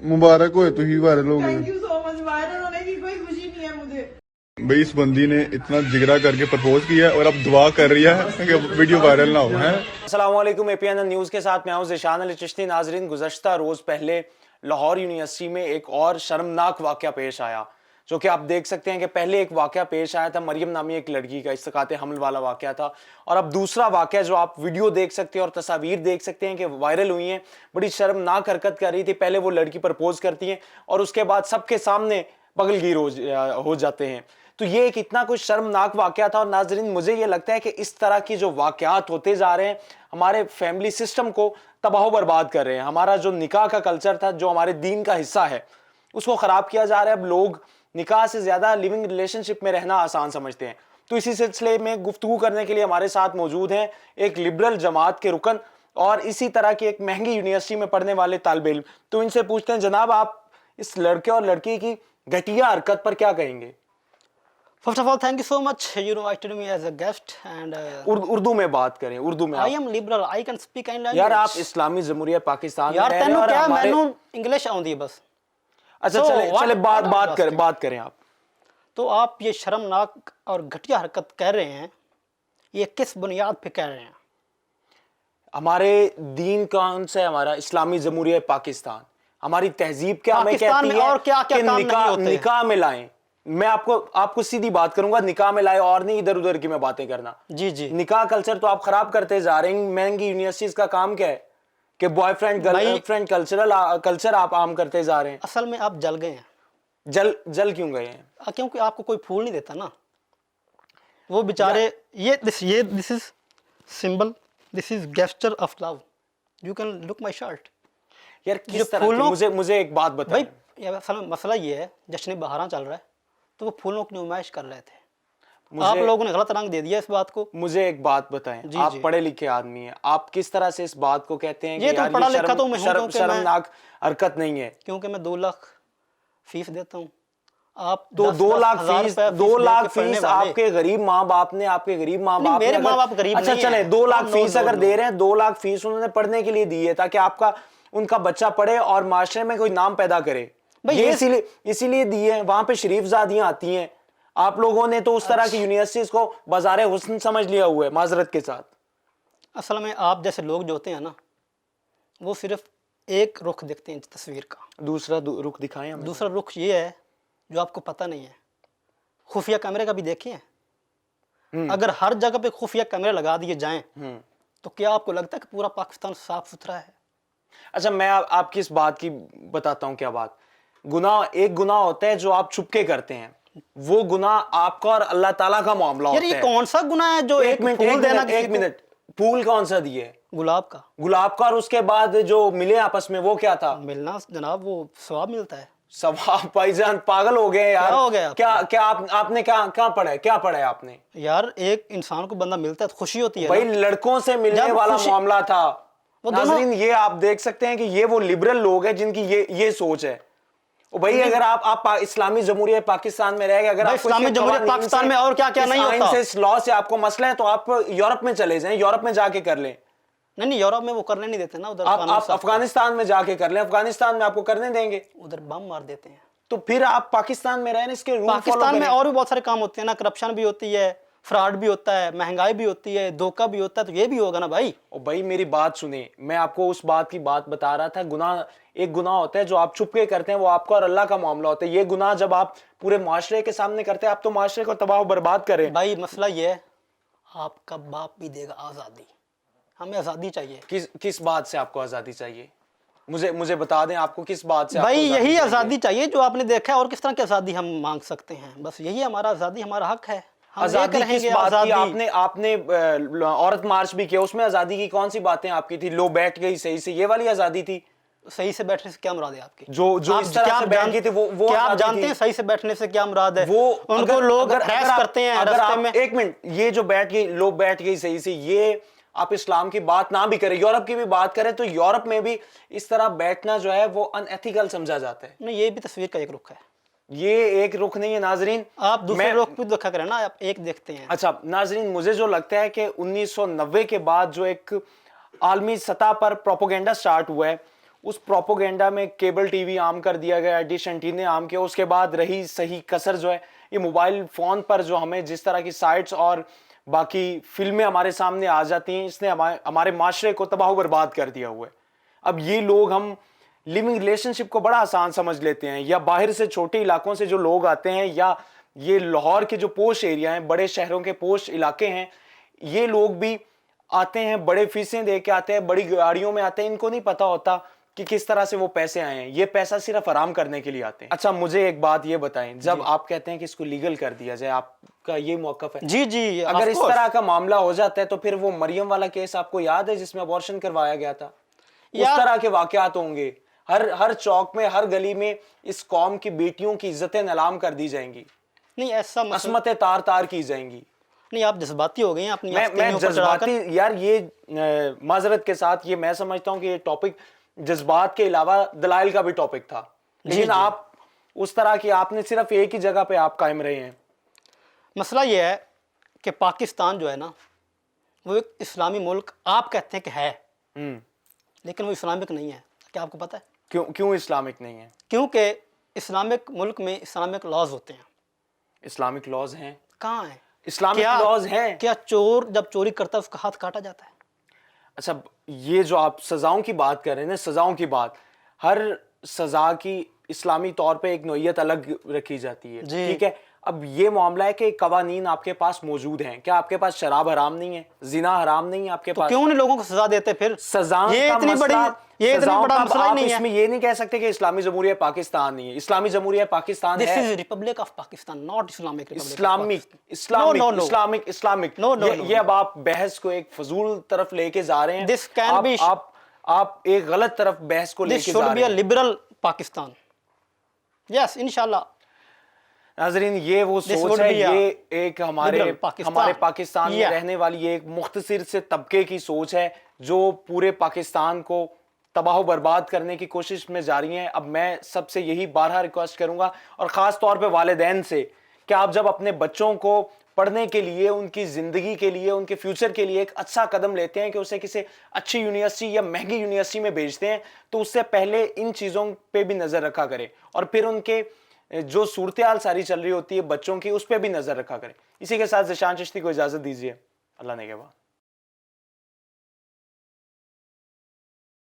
मुबारक होए तुही वायरल हो थैंक गए। You so much. वायरल होने की कोई खुशी नहीं है मुझे। भाई इस बंदी ने इतना जिगरा करके प्रपोज किया और अब दुआ कर रही है कि वीडियो वायरल ना हो। है अस्सलामुअलैकुम, एपीएन न्यूज़ के साथ मैं हूं ज़िशान अली चिश्ती। नाजरीन, गुज़श्ता रोज़ पहले लाहौर यूनिवर्सिटी में एक और शर्मनाक वाक़या पेश आया, जो कि आप देख सकते हैं कि पहले एक वाक़या पेश आया था, मरियम नामी एक लड़की का इस्तिक़ाते हमल वाला वाक़या था, और अब दूसरा वाक़या जो आप वीडियो देख सकते हैं और तस्वीर देख सकते हैं कि वायरल हुई हैं। बड़ी शर्मनाक हरकत कर रही थी। पहले वो लड़की प्रपोज करती हैं और उसके बाद सबके सामने पगलगीर हो जाते हैं। तो ये एक इतना कुछ शर्मनाक वाक़या था। और नाजरीन, मुझे ये लगता है कि इस तरह की जो वाक़यात होते जा रहे हैं हमारे फैमिली सिस्टम को तबाह बर्बाद कर रहे हैं। हमारा जो निकाह का कल्चर था, जो हमारे दीन का हिस्सा है, उसको ख़राब किया जा रहा है। अब लोग निकाह से ज़्यादा लिविंग रिलेशनशिप में रहना आसान समझते हैं। तो इसी सिलसिले में गुफ्तगू करने के लिए हमारे साथ मौजूद हैं एक लिबरल जमात के रुकन और इसी तरह की एक महंगी यूनिवर्सिटी में पढ़ने वाले तालिब इल्म। तो इनसे पूछते हैं, जनाब आप इस लड़के और लड़की की घटिया हरकत पर क्या कहेंगे? First of all, thank you so much. You invited me as a guest, and Urdu में बात करें, उर्दू में। I am liberal. I can speak any language. यार आप इस्लामी जमहूरिया पाकिस्तान में यार रह रहे हैं तेनू और क्या हमारे... मैनू इंग्लिश आउंदी है बस। अच्छा So, चले what- चले what are you बात करें आप। तो आप ये शर्मनाक और घटिया हरकत कह रहे हैं, ये किस बुनियाद पे कह रहे हैं? हमारे दीन कौन सा है? हमारा इस्लामी जमहूरिया पाकिस्तान। हमारी तहजीब क्या हमें पाकिस्तान कहती में है और क्या-क्या कि काम नहीं होते? निकाह में लाएं। मैं आपको सीधी बात करूंगा, निकाह में लाए, और नहीं इधर उधर की मैं बातें करना। जी जी। निकाह कल्चर तो आप खराब करते जा रहे हैं। महंगी यूनिवर्सिटीज का काम क्या है कि बॉयफ्रेंड गर्लफ्रेंड कल्चर आप आम करते जा रहे हैं। असल में आप जल गए हैं। जल क्यों गए हैं? क्योंकि आपको कोई फूल नहीं देता ना। वो बेचारे this is symbol, this is gesture of love. You can look my shirt. यार किस तरह की? मुझे एक बात बताएं भाई असल में मसला ये है, जश्न बहारा चल रहा है तो वो फूलों की नुमाइश कर रहे थे। आप लोगों ने गलत रंग दे दिया इस बात को। मुझे एक बात बताएं, आप पढ़े लिखे आदमी हैं, आप किस तरह से इस बात को कहते हैं कि यार पढ़ा लिखा तो मैं हूं, शर्मनाक हरकत नहीं है? क्योंकि मैं 2 लाख फीस देता हूँ। आप तो 2 लाख फीस वाले। आपके गरीब माँ बाप ने, मेरे माँ बाप गरीब अच्छा नहीं चले हैं। 2 लाख फीस अगर नो। दे रहे हैं, 2 लाख फीस उन्होंने पढ़ने के लिए दी है ताकि आपका उनका बच्चा पढ़े और माशरे में कोई नाम पैदा करे। ये इसीलिए दी है। वहां पे शरीफ जादियां आती हैं। आप लोगों ने तो उस तरह की यूनिवर्सिटीज को बाजारे हुस्न समझ लिया हुआ है, माजरत के साथ। असल में आप जैसे लोग जो होते हैं ना, वो सिर्फ एक रुख देखते हैं तस्वीर का। दूसरा रुख दिखाएं हमें। दूसरा रुख ये है जो आपको पता नहीं है। खुफिया कैमरे का भी देखें। अगर हर जगह पे खुफिया कैमरे लगा दिए जाएं तो क्या आपको लगता है कि पूरा पाकिस्तान साफ सुथरा है? अच्छा, मैं आपकी इस बात की बताता हूँ क्या बात। एक गुनाह होता है जो आप छुपके करते हैं, वो गुनाह आपका और अल्लाह ताला का मामला होता है। यार ये कौन सा गुनाह है जो एक मिनट फूल कौन सा दिए? गुलाब का। और उसके बाद जो मिले आपस में वो क्या था? मिलना जनाब, वो सवाब मिलता है। सवाब? भाईजान पागल हो गए यार। क्या हो गया? क्या आपने क्या पढ़ा है आपने? यार एक इंसान को बंदा मिलता है तो खुशी होती है भाई ना? लड़कों से मिलने वाला मामला था। नाज़रीन, ये आप देख सकते हैं कि ये वो लिबरल लोग हैं जिनकी ये सोच है। भाई अगर आप इस्लामी जमहूरिया पाकिस्तान में रह गए, अगर इस्लामी जमहूरिया पाकिस्तान में और क्या नहीं होता, इस लॉ से आपको मसला है तो आप यूरोप में चले जाएं, यूरोप में जाके कर लें। नहीं, यूरोप में वो करने नहीं देते ना। उधर आप अफगानिस्तान में जाके कर लें, अफगानिस्तान में आपको करने देंगे? उधर बम मार देते हैं। तो फिर आप पाकिस्तान में रहें, इसके रूल पाकिस्तान में और भी बहुत सारे काम होते हैं ना। करप्शन भी होती है, फ्रॉड भी होता है, महंगाई भी होती है, धोखा भी होता है, तो ये भी होगा ना भाई। ओ भाई मेरी बात सुनिए, मैं आपको उस बात की बात बता रहा था। एक गुनाह होता है जो आप छुप के करते हैं, वो आपका और अल्लाह का मामला होता है। ये गुनाह जब आप पूरे माशरे के सामने करते हैं, आप तो माशरे को तबाह बर्बाद कर रहे हैं। भाई मसला ये है, आपका बाप भी देगा आज़ादी। हमें आज़ादी चाहिए। किस बात से आपको आज़ादी चाहिए? मुझे बता दें, आपको किस बात से? भाई यही आज़ादी चाहिए जो आपने देखा है। और किस तरह की आज़ादी हम मांग सकते हैं? बस यही हमारा आज़ादी, हमारा हक है। आज़ादी किस बात की? आपने औरत मार्च भी किया, उसमें आज़ादी की कौन सी बातें आपकी थी? लो बैठ गई सही से, ये वाली आज़ादी थी? सही से बैठने से क्या मुराद है आपकी? जो इस तरह से बैठ गई थी वो क्या आप जानते हैं सही से बैठने से क्या मुराद है? वो उनको लोग हैस करते हैं रास्ते में। एक मिनट, ये जो लो बैठ गई सही से, ये आप इस्लाम की बात ना भी करें, यूरोप की भी बात करें, तो यूरोप में भी इस तरह बैठना जो है वो अनएथिकल समझा जाता है। नहीं, ये भी तस्वीर का एक रुख है। ये एक रुख नहीं है नाजरीन। आप दूसरे रुख भी देखा करें ना, आप एक देखते हैं। अच्छा नाजरीन, मुझे जो लगता है कि 1990 के बाद जो एक आलमी सतह पर प्रोपोगेंडा स्टार्ट हुआ है, उस प्रोपोगेंडा में केबल टीवी आम कर दिया गया, डिश एंटीने आम किया, उसके बाद रही सही कसर जो है ये मोबाइल फोन पर जो हमें जिस तरह की साइट्स और बाकी फिल्में हमारे सामने आ जाती हैं, इसने हमारे माशरे को तबाह बर्बाद कर दिया हुआ है। अब ये लोग, हम लिविंग रिलेशनशिप को बड़ा आसान समझ लेते हैं, या बाहर से छोटे इलाकों से जो लोग आते हैं, या ये लाहौर के जो पोश एरिया हैं, बड़े शहरों के पोश इलाके हैं, ये लोग भी आते हैं, बड़े फीसें दे के आते हैं, बड़ी गाड़ियों में आते हैं, इनको नहीं पता होता कि किस तरह से वो पैसे आए हैं, ये पैसा सिर्फ आराम करने के लिए आते हैं। अच्छा, मुझे एक बात ये बताएं, जब आप कहते हैं कि इसको लीगल कर दिया जाए, आपका ये मौकफ है? जी जी, अगर इस तरह का मामला हो जाता है तो फिर वो मरियम वाला केस आपको याद है जिसमें अबॉर्शन करवाया गया था? उस तरह के वाकयात होंगे, हर चौक में, हर गली में इस कौम की बेटियों की इज्जतें नीलाम कर दी जाएंगी, नहीं ऐसा असमतें तार तार की जाएंगी। नहीं, आप जज्बाती हो गए हैं अपनी मैं जज्बाती यार, ये माजरत के साथ ये मैं समझता हूं कि ये टॉपिक जज्बात के अलावा दलाइल का भी टॉपिक था, लेकिन आप उस तरह की, आपने सिर्फ एक ही जगह पे आप कायम रहे हैं। मसला ये है कि पाकिस्तान जो है ना, वो एक इस्लामी मुल्क आप कहते हैं कि है, लेकिन वो इस्लामिक नहीं है। क्या आपको पता है क्यों इस्लामिक नहीं है? क्योंकि इस्लामिक मुल्क में इस्लामिक लॉज होते हैं। इस्लामिक लॉज हैं? कहाँ है इस्लामिक लॉज हैं? क्या चोर जब चोरी करता है उसका हाथ काटा जाता है? अच्छा, ये जो आप सजाओं की बात कर रहे हैं ना, सजाओं की बात, हर सजा की इस्लामी तौर पे एक नोयत अलग रखी जाती है, ठीक है। अब ये मामला है कि कवानीन आपके पास मौजूद हैं, क्या आपके पास शराब हराम नहीं है, जिना हराम नहीं है आपके पास? क्यों नहीं लोगों को सजा देते फिर? सजा ये इतनी बड़ा मसला ही नहीं है। इसमें ये नहीं कह सकते कि इस्लामी जमहूरिया पाकिस्तान नहीं है। इस्लामी जमहूरिया पाकिस्तान दिस है। Is Republic of Pakistan, not Islamic Islamic. ये अब आप बहस को एक फजूल तरफ लेके जा रहे हैं। दिस कैन बी, आप एक गलत तरफ बहस को लेके जा रहे हैं। लिबरल पाकिस्तान, यस इंशाल्लाह। नाजरीन, ये वो सोच है, ये एक हमारे पाकिस्तान में रहने वाली एक मुख्तसर से तबके की सोच है जो पूरे पाकिस्तान को तबाह बर्बाद करने की कोशिश में जारी है। अब मैं सबसे यही बारहा रिक्वेस्ट करूंगा, और ख़ास तौर पे वालिदैन से, कि आप जब अपने बच्चों को पढ़ने के लिए, उनकी ज़िंदगी के लिए, उनके फ्यूचर के लिए एक अच्छा कदम लेते हैं कि उसे किसी अच्छी यूनिवर्सिटी या महंगी यूनिवर्सिटी में भेजते हैं, तो उससे पहले इन चीज़ों पे भी नज़र रखा करें, और फिर उनके जो सूरत हाल सारी चल रही होती है बच्चों की, उस पर भी नज़र रखा करें। इसी के साथ ज़िशान चिश्ती को इजाज़त दीजिए। अल्लाह ने के बाद।